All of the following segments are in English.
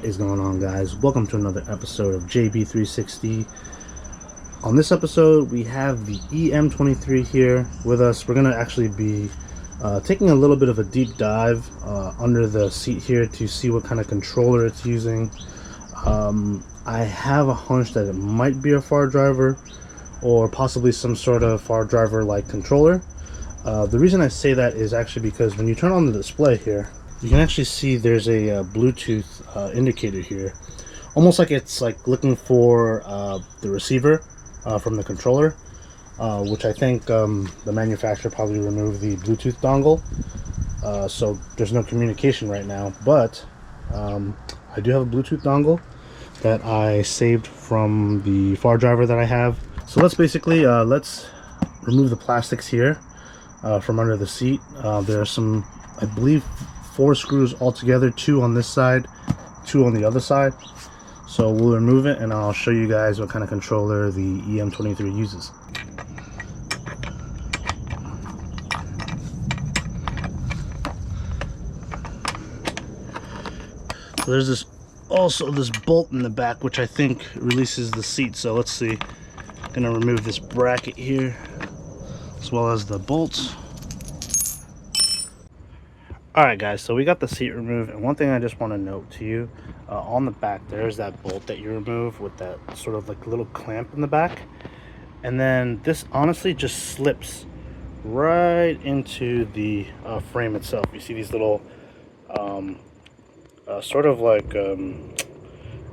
What is going on, guys? Welcome to another episode of JB360. On this episode we have the EM-23 here with us. We're going to actually be taking a little bit of a deep dive under the seat here to see what kind of controller it's using. I have a hunch that it might be a Fardriver or possibly some sort of Fardriver like controller. The reason I say that is actually because when you turn on the display here, you can actually see there's a Bluetooth indicator here, almost like it's like looking for the receiver from the controller, which I think the manufacturer probably removed the Bluetooth dongle, so there's no communication right now. But I do have a Bluetooth dongle that I saved from the Fardriver that I have. So let's basically let's remove the plastics here from under the seat. There are some, I believe, 4 screws altogether, 2 on this side, 2 on the other side. So we'll remove it and I'll show you guys what kind of controller the EM-23 uses. So there's this bolt in the back which I think releases the seat. So let's see. I'm gonna remove this bracket here as well as the bolts. Alright guys, so we got the seat removed, and one thing I just want to note to you, on the back there's that bolt that you remove with that sort of like little clamp in the back, and then this honestly just slips right into the frame itself. You see these little sort of like I don't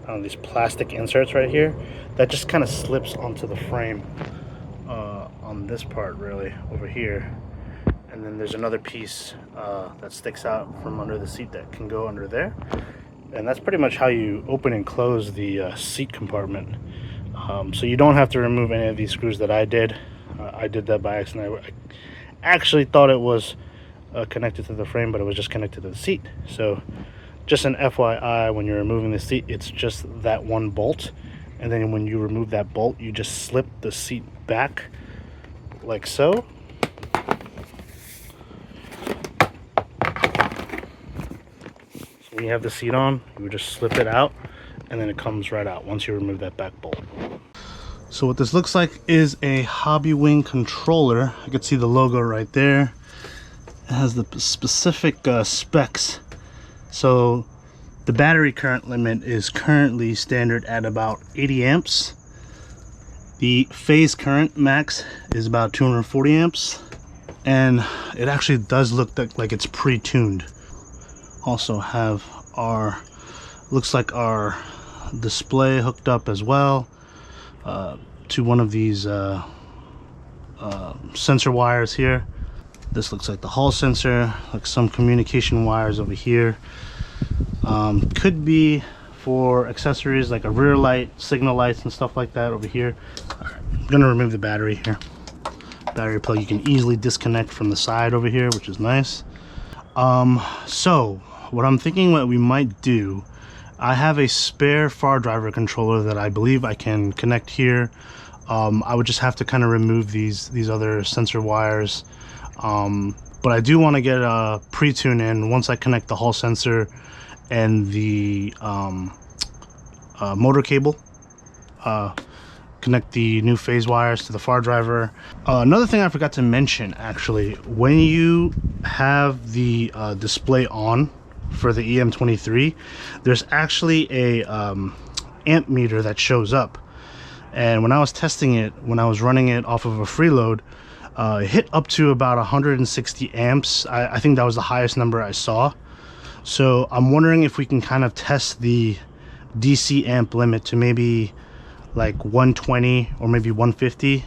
know, these plastic inserts right here that just kind of slips onto the frame on this part really over here. And then there's another piece that sticks out from under the seat that can go under there. And that's pretty much how you open and close the seat compartment. So you don't have to remove any of these screws that I did. I did that by accident. I actually thought it was connected to the frame, but it was just connected to the seat. So just an FYI, when you're removing the seat, it's just that one bolt. And then when you remove that bolt, you just slip the seat back like so. When you have the seat on, you would just slip it out and then it comes right out once you remove that back bolt. So what this looks like is a Hobbywing controller. I can see the logo right there. It has the specific specs. So the battery current limit is currently standard at about 80 amps. The phase current max is about 240 amps. And it actually does look like it's pre-tuned. Also have our, looks like our display hooked up as well to one of these sensor wires here. This looks like the hall sensor, like some communication wires over here. Could be for accessories like a rear light, signal lights and stuff like that over here. All right, I'm gonna remove the battery here. Battery plug you can easily disconnect from the side over here, which is nice. So what I'm thinking what we might do, I have a spare Fardriver controller that I believe I can connect here. I would just have to kind of remove these other sensor wires, but I do want to get a pre-tune in once I connect the hall sensor and the motor cable. Connect the new phase wires to the Fardriver. Another thing I forgot to mention, actually, when you have the display on for the EM-23, there's actually a amp meter that shows up. And when I was testing it, when I was running it off of a freeload, it hit up to about 160 amps. I think that was the highest number I saw. So I'm wondering if we can kind of test the DC amp limit to maybe like 120 or maybe 150,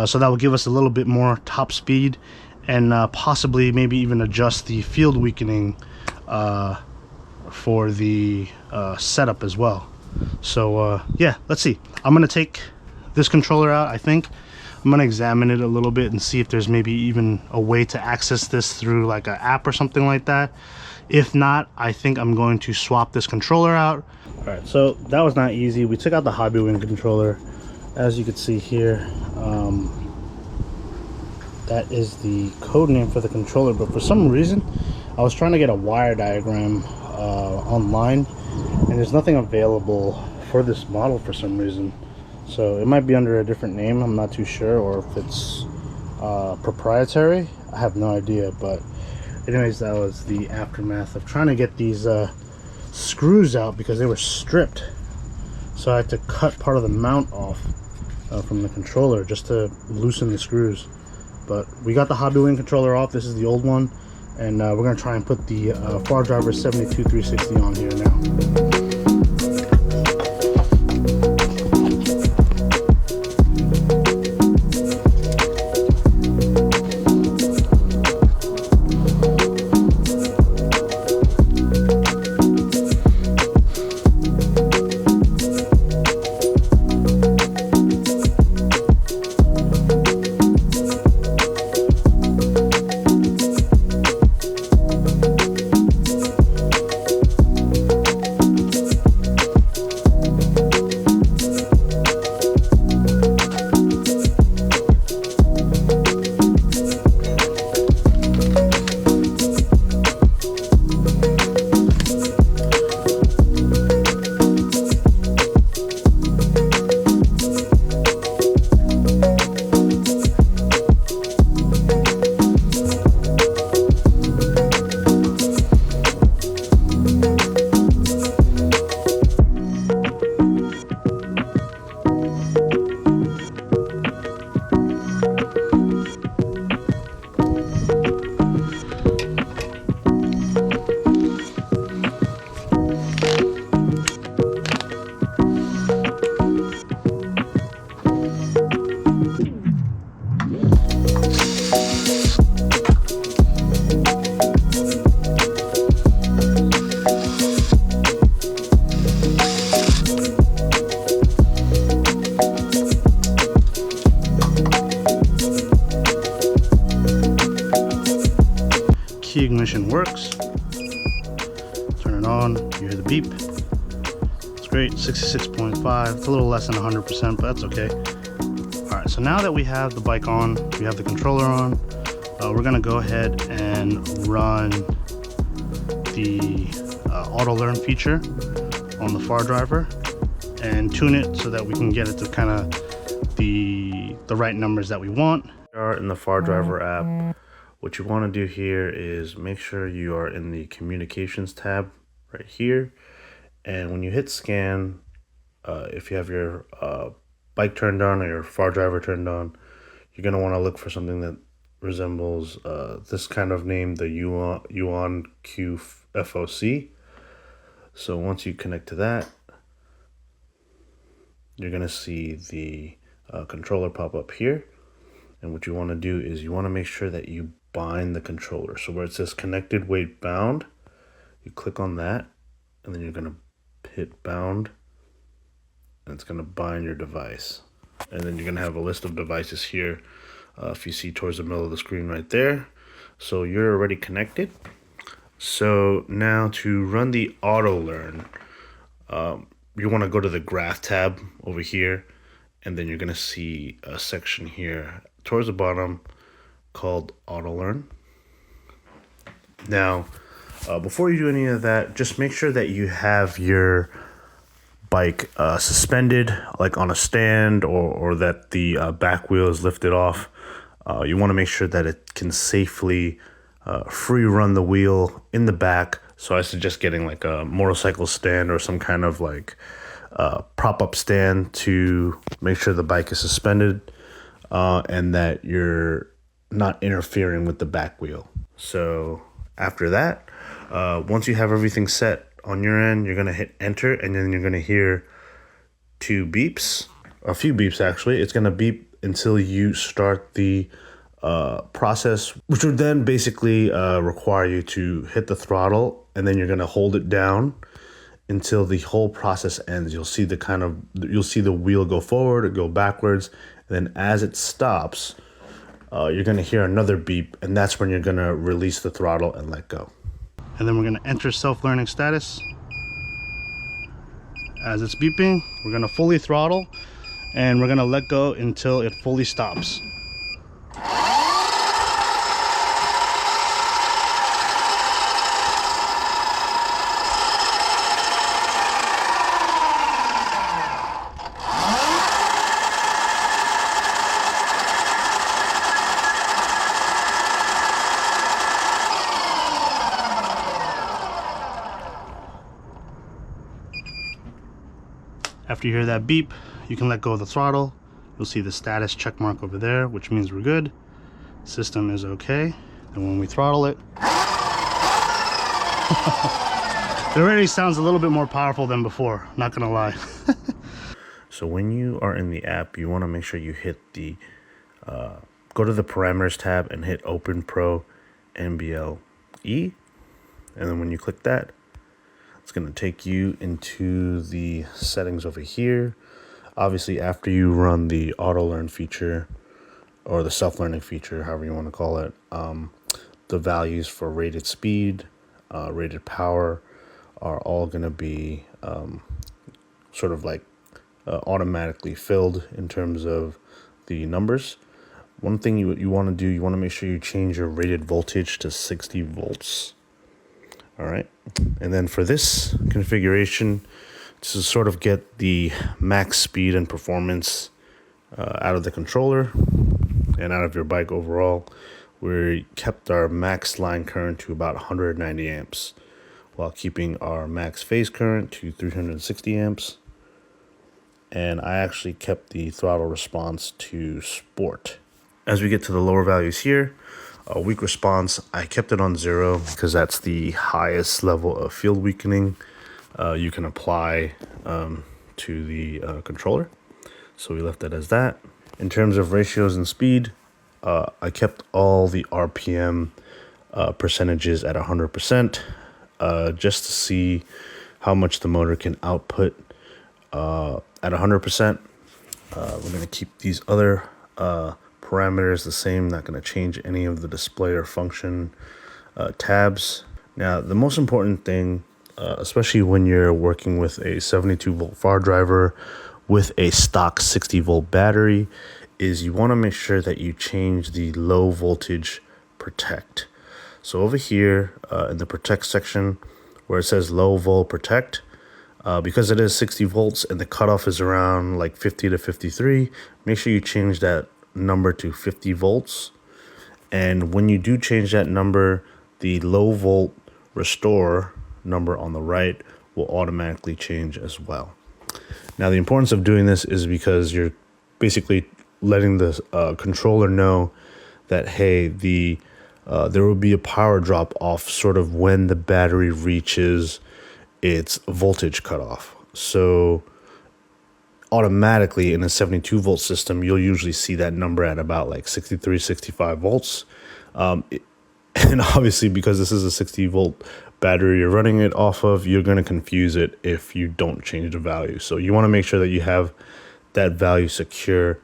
so that will give us a little bit more top speed and possibly maybe even adjust the field weakening for the setup as well. So yeah, let's see. I'm gonna take this controller out. I think I'm gonna examine it a little bit and see if there's maybe even a way to access this through like an app or something like that. If not, I think I'm going to swap this controller out. All right, so that was not easy. We took out the Hobbywing controller. As you can see here, that is the code name for the controller, but for some reason I was trying to get a wire diagram online and there's nothing available for this model for some reason. So it might be under a different name, I'm not too sure, or if it's proprietary, I have no idea. But anyways, that was the aftermath of trying to get these screws out because they were stripped. So I had to cut part of the mount off from the controller just to loosen the screws. But we got the Hobbywing controller off. This is the old one, and we're gonna try and put the Fardriver 72360 on here now. Key ignition works. Turn it on, you hear the beep. It's great, 66.5. It's a little less than 100%, but that's okay. All right, so now that we have the bike on, we have the controller on, we're gonna go ahead and run the auto learn feature on the Fardriver and tune it so that we can get it to kind of the right numbers that we want. In the Fardriver app, what you want to do here is make sure you are in the communications tab right here, and when you hit scan, if you have your bike turned on or your Fardriver turned on, you're going to want to look for something that resembles this kind of name, the Yuan QFOC. So once you connect to that, you're going to see the controller pop up here. And what you want to do is you want to make sure that you bind the controller. So where it says connected weight bound, you click on that, and then you're going to hit bound, and it's going to bind your device. And then you're going to have a list of devices here, if you see towards the middle of the screen right there. So you're already connected. So now to run the auto learn, you want to go to the graph tab over here, and then you're going to see a section here towards the bottom called auto learn. Now, before you do any of that, just make sure that you have your bike suspended, like on a stand, or that the back wheel is lifted off. You want to make sure that it can safely free run the wheel in the back. So I suggest getting like a motorcycle stand or some kind of like prop-up stand to make sure the bike is suspended and that you're not interfering with the back wheel. So after that, once you have everything set on your end, you're going to hit enter, and then you're going to hear a few beeps actually. It's going to beep until you start the process, which would then basically require you to hit the throttle, and then you're going to hold it down until the whole process ends. You'll see the wheel go forward or go backwards, and then as it stops, you're going to hear another beep, and that's when you're going to release the throttle and let go. And then we're going to enter self-learning status. As it's beeping, we're going to fully throttle, and we're going to let go until it fully stops. After you hear that beep, you can let go of the throttle. You'll see the status check mark over there, which means we're good. System is okay. And when we throttle it, it already sounds a little bit more powerful than before, not gonna lie. So when you are in the app, you want to make sure you hit the go to the parameters tab and hit Open Pro NBLE, and then when you click that, it's going to take you into the settings over here. Obviously, after you run the auto learn feature or the self-learning feature, however you want to call it, the values for rated speed, rated power are all going to be sort of like automatically filled in terms of the numbers. One thing you want to do, you want to make sure you change your rated voltage to 60 volts. All right. And then for this configuration, to sort of get the max speed and performance out of the controller and out of your bike overall, we kept our max line current to about 190 amps while keeping our max phase current to 360 amps. And I actually kept the throttle response to sport. As we get to the lower values here, a weak response, I kept it on 0 because that's the highest level of field weakening you can apply to the controller. So we left it as that. In terms of ratios and speed, I kept all the RPM percentages at 100% just to see how much the motor can output at 100%. We're going to keep these other parameters the same, not going to change any of the display or function tabs. Now, the most important thing, especially when you're working with a 72 volt Fardriver with a stock 60 volt battery, is you want to make sure that you change the low voltage protect. So over here in the protect section where it says low volt protect, because it is 60 volts and the cutoff is around like 50 to 53, make sure you change that number to 50 volts. And when you do change that number, the low volt restore number on the right will automatically change as well. Now, the importance of doing this is because you're basically letting the controller know that, hey, there will be a power drop off sort of when the battery reaches its voltage cutoff. So automatically in a 72 volt system, you'll usually see that number at about like 63, 65 volts. And obviously, because this is a 60 volt battery you're running it off of, you're going to confuse it if you don't change the value. So you want to make sure that you have that value secure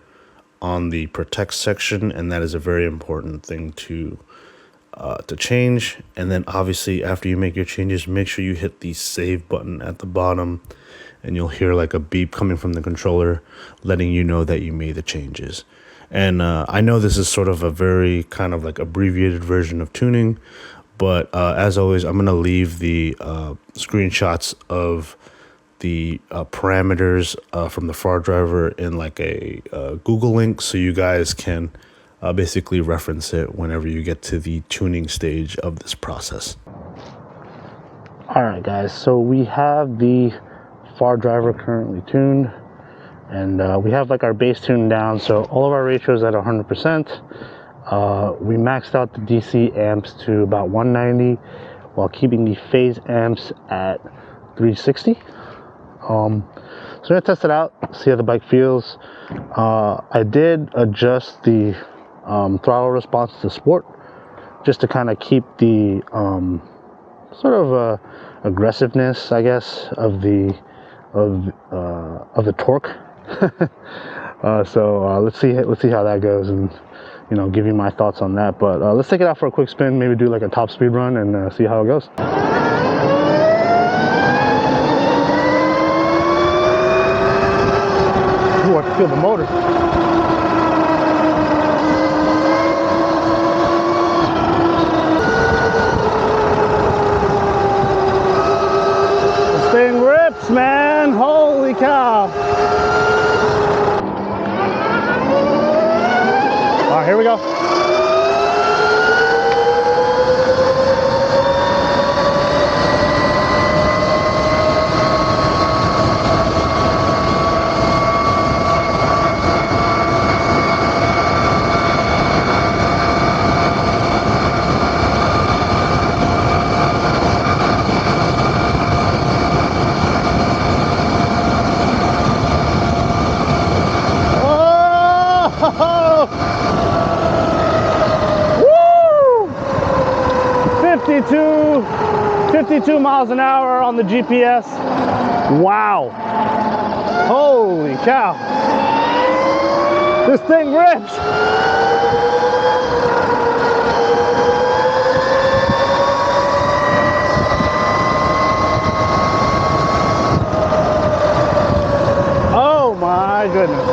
on the protect section, and that is a very important thing to change. And then obviously after you make your changes, make sure you hit the save button at the bottom, and you'll hear like a beep coming from the controller letting you know that you made the changes. And I know this is sort of a very kind of like abbreviated version of tuning, but as always, I'm going to leave the screenshots of the parameters from the Fardriver in like a Google link, so you guys can basically reference it whenever you get to the tuning stage of this process. All right, guys, so we have the Fardriver currently tuned, and we have like our base tune down, so all of our ratios at 100%. We maxed out the DC amps to about 190 while keeping the phase amps at 360. So we're gonna test it out, see how the bike feels. I did adjust the throttle response to sport just to kind of keep the sort of aggressiveness, I guess, of the torque. So let's see how that goes, and give you my thoughts on that. But let's take it out for a quick spin, maybe do like a top speed run and see how it goes. Ooh, I can feel the motor. This thing rips, man. Holy cow. All right, here we go. miles an hour on the GPS. Wow. Holy cow. This thing rips. Oh my goodness.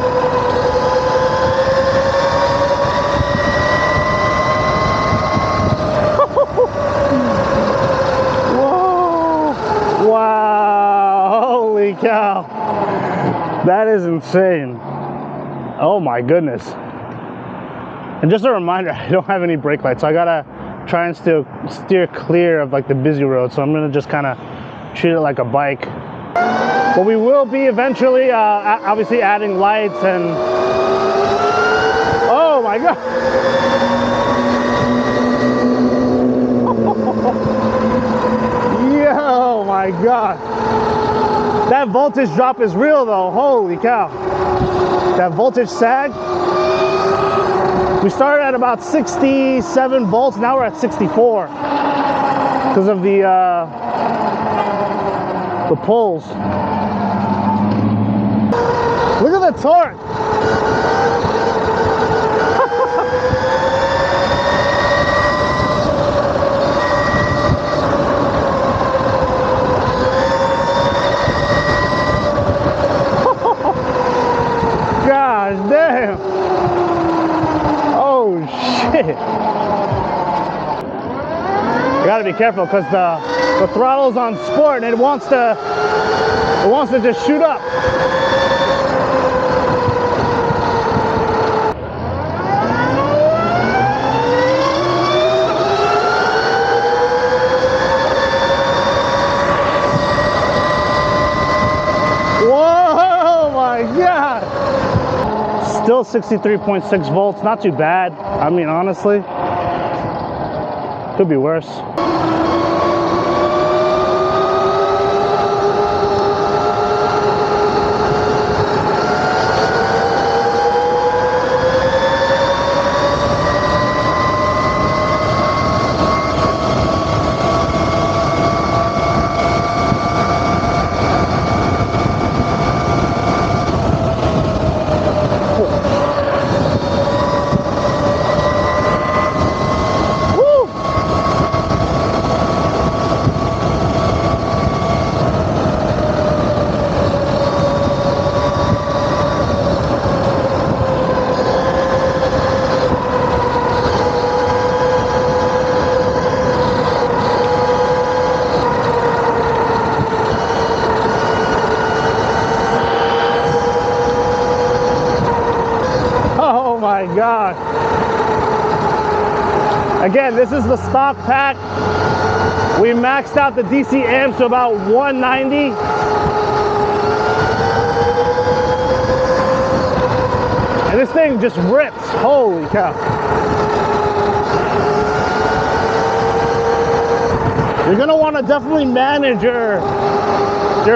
Whoa. Wow. Holy cow. That is insane. Oh my goodness. And just a reminder, I don't have any brake lights, so I gotta try and still steer clear of like the busy road. So I'm gonna just kind of treat it like a bike. But we will be eventually obviously adding lights and oh my god. Yo, my god. That voltage drop is real though. Holy cow. That voltage sag. We started at about 67 volts. Now we're at 64 because of the pulls. Look at the torque. Gosh damn. Oh shit. You gotta be careful because the throttle's on sport and it wants to just shoot up. Whoa, my God. Still 63.6 volts, not too bad. I mean, honestly, could be worse. Oh my God. Again, this is the stock pack. We maxed out the DC amps to about 190. And this thing just rips. Holy cow. You're gonna want to definitely manage your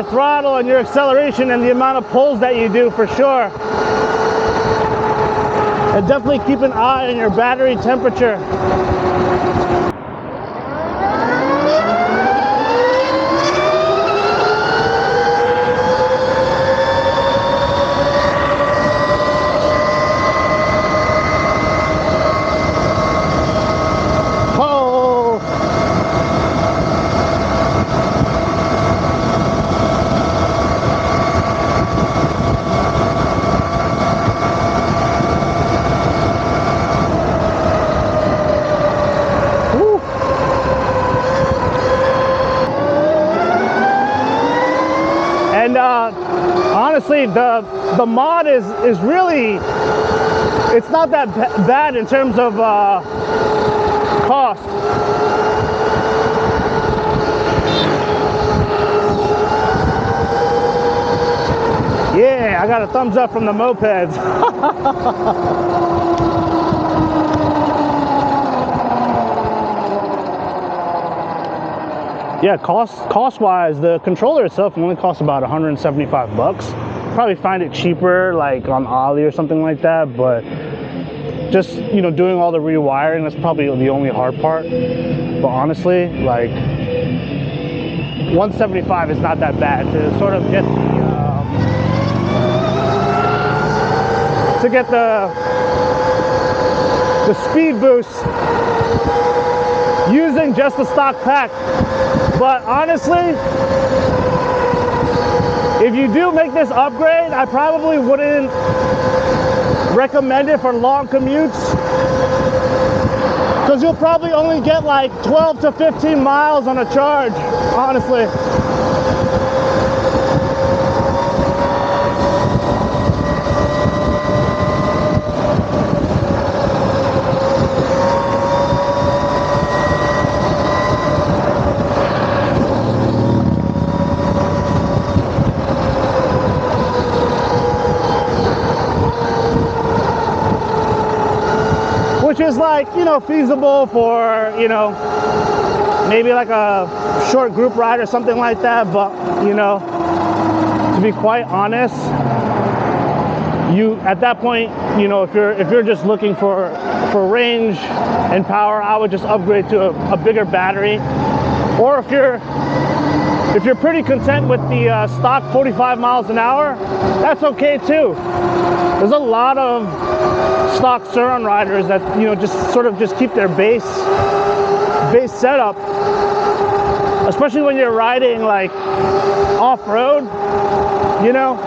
throttle and your acceleration and the amount of pulls that you do for sure. And definitely keep an eye on your battery temperature. Honestly, the mod is really, it's not that bad in terms of cost. Yeah, I got a thumbs up from the mopeds. Yeah, cost-wise, the controller itself only costs about 175 bucks. Probably find it cheaper, like on Ali or something like that. But just doing all the rewiring, that's probably the only hard part. But honestly, like 175 is not that bad to sort of get the speed boost using just the stock pack. But honestly, if you do make this upgrade, I probably wouldn't recommend it for long commutes, because you'll probably only get like 12 to 15 miles on a charge, honestly. Which is like, you know, feasible for, you know, maybe like a short group ride or something like that. But, you know, to be quite honest, you at that point, you know, if you're just looking for range and power, I would just upgrade to a bigger battery. Or if you're pretty content with the stock 45 miles an hour, that's okay too. There's a lot of stock surron riders that, you know, just keep their base setup, especially when you're riding like off-road, you know,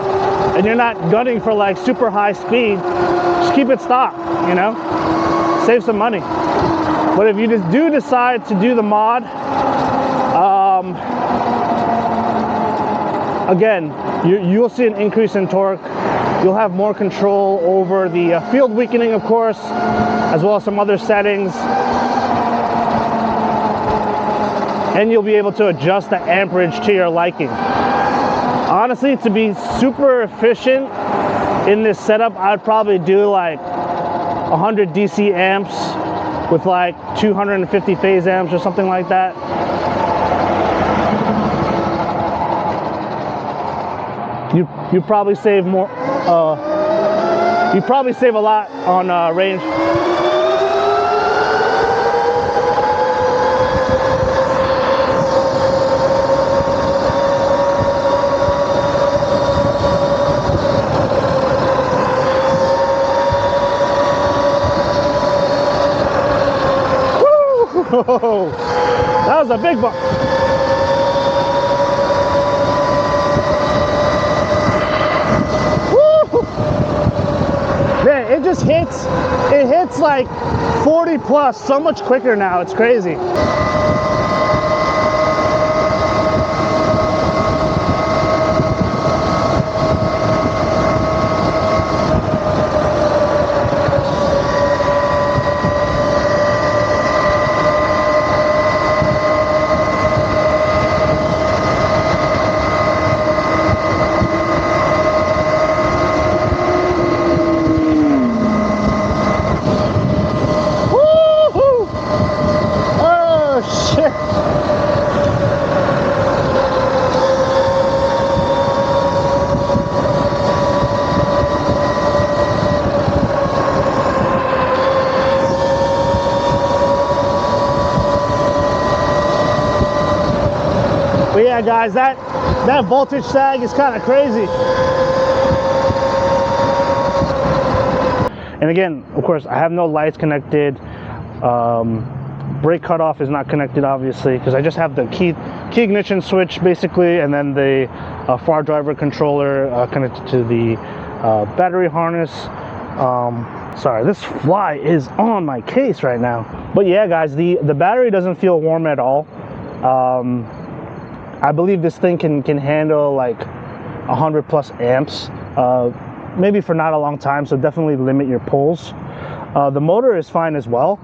and you're not gunning for like super high speed. Just keep it stock, you know, save some money. But if you just do decide to do the mod, again, you'll see an increase in torque. You'll have more control over the field weakening, of course, as well as some other settings. And you'll be able to adjust the amperage to your liking. Honestly, to be super efficient in this setup, I'd probably do like 100 DC amps with like 250 phase amps or something like that. You probably save more. You probably save a lot on range. Woo! That was a big bump. Man, it just hits like 40 plus so much quicker now. It's crazy. But yeah, guys, that voltage sag is kind of crazy. And again, of course, I have no lights connected. Brake cutoff is not connected, obviously, because I just have the key ignition switch basically, and then the Fardriver controller connected to the battery harness. Sorry, this fly is on my case right now. But yeah, guys, the battery doesn't feel warm at all. I believe this thing can handle like 100 plus amps, maybe for not a long time, so definitely limit your pulls. The motor is fine as well.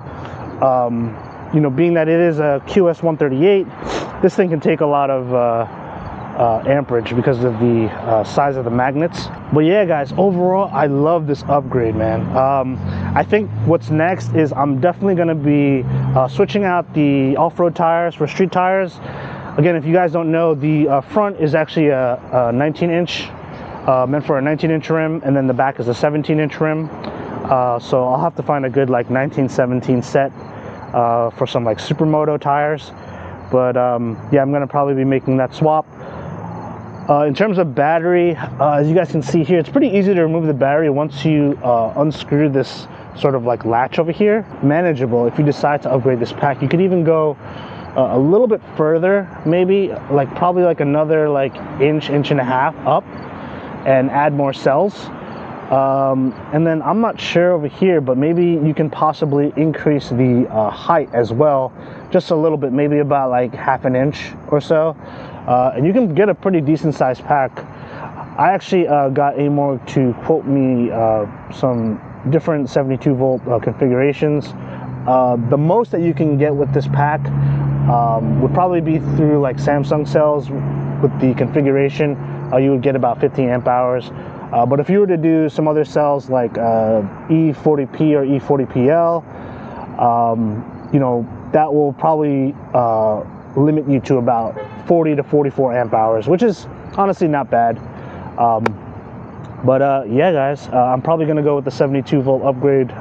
You know, being that it is a QS138, this thing can take a lot of amperage because of the size of the magnets. But yeah, guys, overall, I love this upgrade, man. I think what's next is I'm definitely going to be switching out the off-road tires for street tires. Again, if you guys don't know, the front is actually a 19-inch, meant for a 19-inch rim, and then the back is a 17-inch rim. So I'll have to find a good like 1917 set for some like supermoto tires. But yeah, I'm gonna probably be making that swap. In terms of battery, as you guys can see here, it's pretty easy to remove the battery once you unscrew this sort of like latch over here. Manageable if you decide to upgrade this pack. You could even go a little bit further, maybe like probably like another like inch and a half up and add more cells. And then I'm not sure over here, but maybe you can possibly increase the height as well, just a little bit, maybe about like half an inch or so. And you can get a pretty decent sized pack. I actually got e-moto to quote me some different 72 volt configurations. The most that you can get with this pack would probably be through like Samsung cells. With the configuration, you would get about 15 amp hours. But if you were to do some other cells like E40P or E40PL, you know, that will probably limit you to about 40 to 44 amp hours, which is honestly not bad. Yeah, guys, I'm probably going to go with the 72 volt upgrade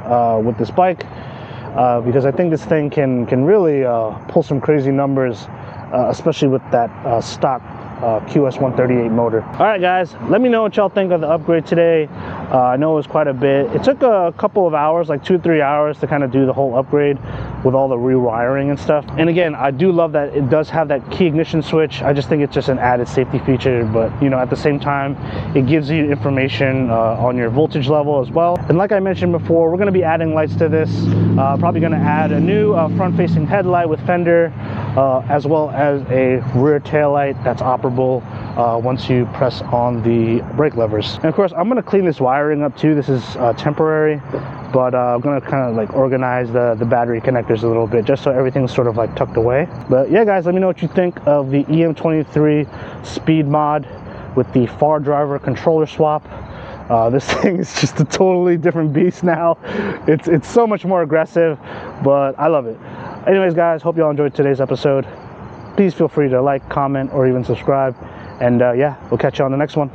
with this bike because I think this thing can really pull some crazy numbers, especially with that stock QS138 motor. All right, guys, let me know what y'all think of the upgrade today. I know it was quite a bit. It took a couple of hours, like 2 or 3 hours, to kind of do the whole upgrade with all the rewiring and stuff. And again, I do love that it does have that key ignition switch. I just think it's just an added safety feature, but you know, at the same time, it gives you information on your voltage level as well. And like I mentioned before, we're going to be adding lights to this. Probably going to add a new front-facing headlight with fender, as well as a rear tail light that's operable once you press on the brake levers. And of course, I'm going to clean this wiring up too. This is temporary, but I'm going to kind of like organize the battery connectors a little bit, just so everything's sort of like tucked away. But yeah, guys, let me know what you think of the EM-23 speed mod with the Fardriver controller swap. This thing is just a totally different beast now. It's so much more aggressive, but I love it. Anyways, guys, hope y'all enjoyed today's episode. Please feel free to like, comment, or even subscribe. And yeah, we'll catch you on the next one.